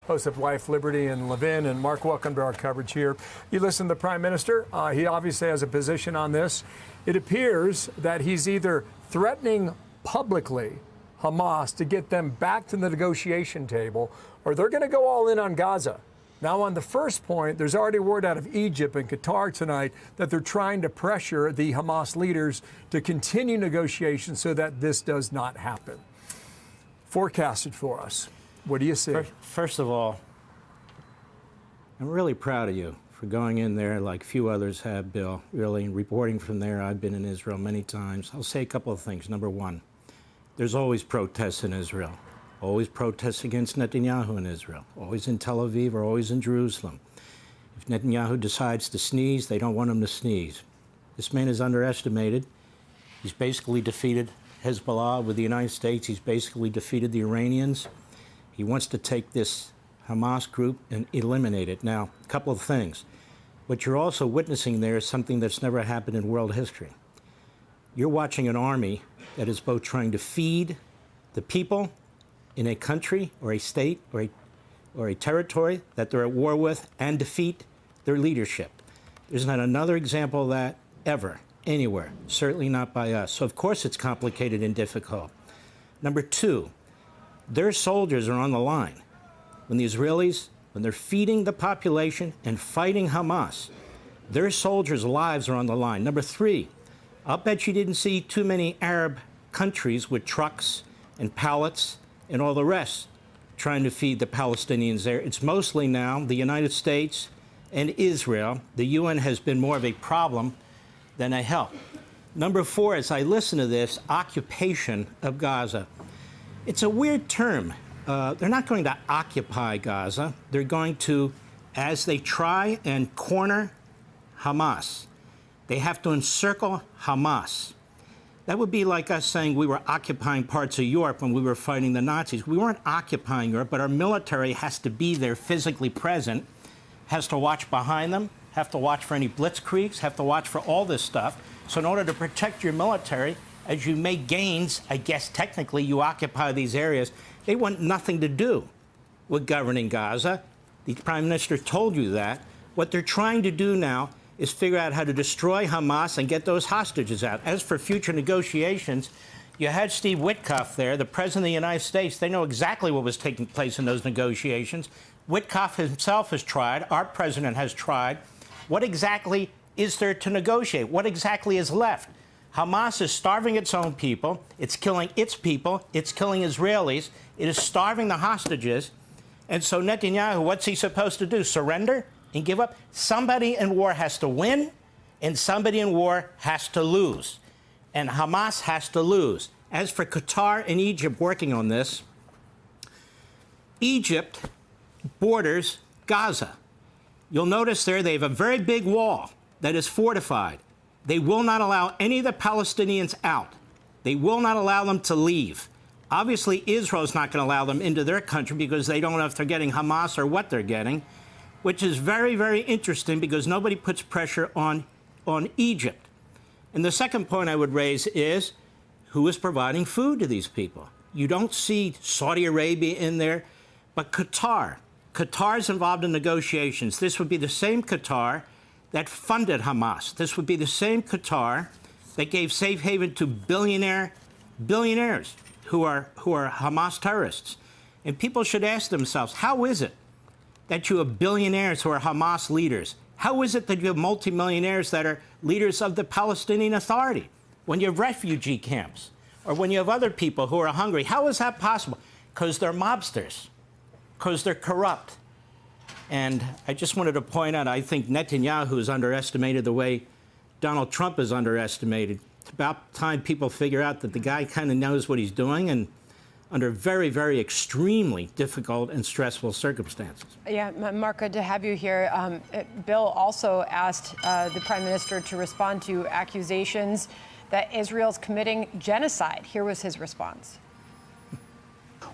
host of Life, Liberty, and Levin. And Mark, welcome to our coverage here. You listen to the Prime Minister. He obviously has a position on this. It appears that he's either threatening publicly Hamas to get them back to the negotiation table, or they're going to go all in on Gaza. Now, on the first point, there's already word out of Egypt and Qatar tonight that they're trying to pressure the Hamas leaders to continue negotiations so that this does not happen. Forecasted for us. What do you see? First of all, I'm really proud of you for going in there like few others have, Bill, really, and reporting from there. I've been in Israel many times. I'll say a couple of things. Number one, there's always protests in Israel. Always protests against Netanyahu in Israel, always in Tel Aviv or always in Jerusalem. If Netanyahu decides to sneeze, they don't want him to sneeze. This man is underestimated. He's basically defeated Hezbollah with the United States. He's basically defeated the Iranians. He wants to take this Hamas group and eliminate it. Now, a couple of things. What you're also witnessing there is something that's never happened in world history. You're watching an army that is both trying to feed the people in a country or a state or a territory that they're at war with and defeat their leadership. There's not another example of that ever, anywhere, certainly not by us. So, of course, it's complicated and difficult. Number two, their soldiers are on the line. When the Israelis, when they're feeding the population and fighting Hamas, their soldiers' lives are on the line. Number three, I'll bet you didn't see too many Arab countries with trucks and pallets and all the rest trying to feed the Palestinians there. It's mostly now the United States and Israel. The UN has been more of a problem than a help. Number four, as I listen to this, occupation of Gaza. It's a weird term. They're not going to occupy Gaza. They're going to, as they try and corner Hamas, they have to encircle Hamas. That would be like us saying we were occupying parts of Europe when we were fighting the Nazis. We weren't occupying Europe, but our military has to be there physically present, has to watch behind them, have to watch for any blitzkriegs, have to watch for all this stuff. So in order to protect your military, as you make gains, I guess technically you occupy these areas, they want nothing to do with governing Gaza. The Prime Minister told you that. What they're trying to do now is figure out how to destroy Hamas and get those hostages out. As for future negotiations, you had Steve Witkoff there, the President of the United States. They know exactly what was taking place in those negotiations. Witkoff himself has tried. Our president has tried. What exactly is there to negotiate? What exactly is left? Hamas is starving its own people. It's killing its people. It's killing Israelis. It is starving the hostages. And so Netanyahu, what's he supposed to do? Surrender and give up? Somebody in war has to win, and somebody in war has to lose. And Hamas has to lose. As for Qatar and Egypt working on this, Egypt borders Gaza. You'll notice there they have a very big wall that is fortified. They will not allow any of the Palestinians out. They will not allow them to leave. Obviously, Israel's not going to allow them into their country because they don't know if they're getting Hamas or what they're getting, which is very, very interesting because nobody puts pressure on Egypt. And the second point I would raise is who is providing food to these people? You don't see Saudi Arabia in there, but Qatar. Qatar's involved in negotiations. This would be the same Qatar that funded Hamas. This would be the same Qatar that gave safe haven to billionaires who are Hamas terrorists. And people should ask themselves, how is it that you have billionaires who are Hamas leaders? How is it that you have multimillionaires that are leaders of the Palestinian Authority? When you have refugee camps or when you have other people who are hungry, how is that possible? Because they're mobsters, because they're corrupt. And I just wanted to point out, I think Netanyahu is underestimated the way Donald Trump is underestimated. It's about time people figure out that the guy kind of knows what he's doing and under very, very extremely difficult and stressful circumstances. Yeah, Mark, good to have you here. Bill also asked the Prime Minister to respond to accusations that Israel's committing genocide. Here was his response.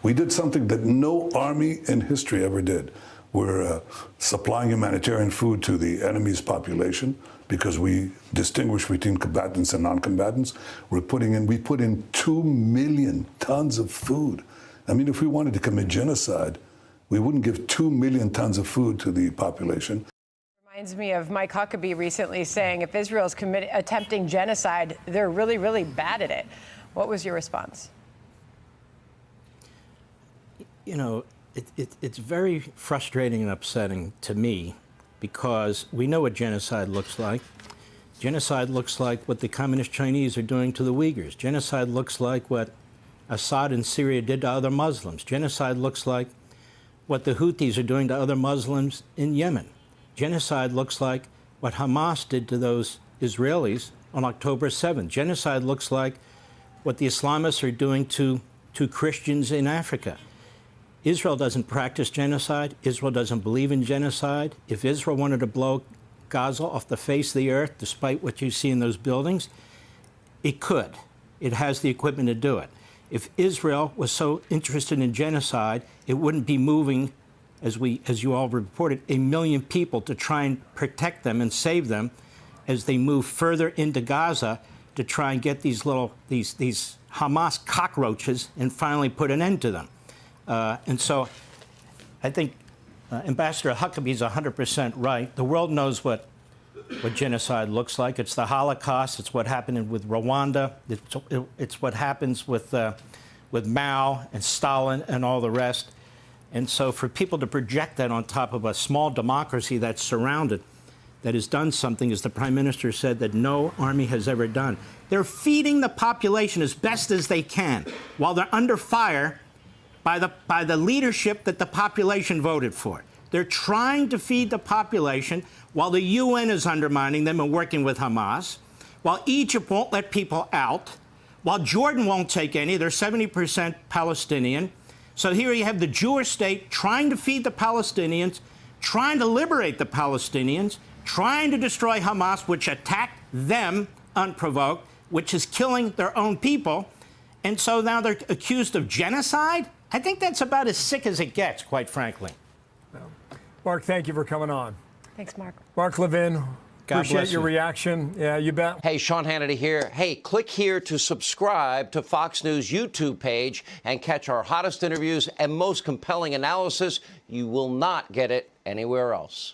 We did something that no army in history ever did. We're supplying humanitarian food to the enemy's population because we distinguish between combatants and non-combatants. We put in 2 million tons of food. I mean, if we wanted to commit genocide, we wouldn't give 2 million tons of food to the population. Reminds me of Mike Huckabee recently saying if Israel's attempting genocide, they're really, really bad at it. What was your response? You know, it's very frustrating and upsetting to me because we know what genocide looks like. Genocide looks like what the communist Chinese are doing to the Uyghurs. Genocide looks like what Assad in Syria did to other Muslims. Genocide looks like what the Houthis are doing to other Muslims in Yemen. Genocide looks like what Hamas did to those Israelis on October 7th. Genocide looks like what the Islamists are doing to Christians in Africa. Israel doesn't practice genocide. Israel doesn't believe in genocide. If Israel wanted to blow Gaza off the face of the earth, despite what you see in those buildings, it could. It has the equipment to do it. If Israel was so interested in genocide, it wouldn't be moving, as you all reported, 1 million people to try and protect them and save them as they move further into Gaza to try and get these Hamas cockroaches and finally put an end to them. And so I think Ambassador Huckabee is 100% right. The world knows what genocide looks like. It's the Holocaust. It's what happened with Rwanda. It's what happens with Mao and Stalin and all the rest. And so for people to project that on top of a small democracy that's surrounded, that has done something, as the Prime Minister said, that no army has ever done. They're feeding the population as best as they can while they're under fire by the leadership that the population voted for. They're trying to feed the population while the UN is undermining them and working with Hamas, while Egypt won't let people out, while Jordan won't take any. They're 70% Palestinian. So here you have the Jewish state trying to feed the Palestinians, trying to liberate the Palestinians, trying to destroy Hamas, which attacked them unprovoked, which is killing their own people. And so now they're accused of genocide? I think that's about as sick as it gets, quite frankly. Mark, thank you for coming on. Thanks, Mark. Mark Levin, God appreciate bless your you. reaction. Yeah, you bet. Hey, Sean Hannity here. Hey, click here to subscribe to Fox News YouTube page and catch our hottest interviews and most compelling analysis. You will not get it anywhere else.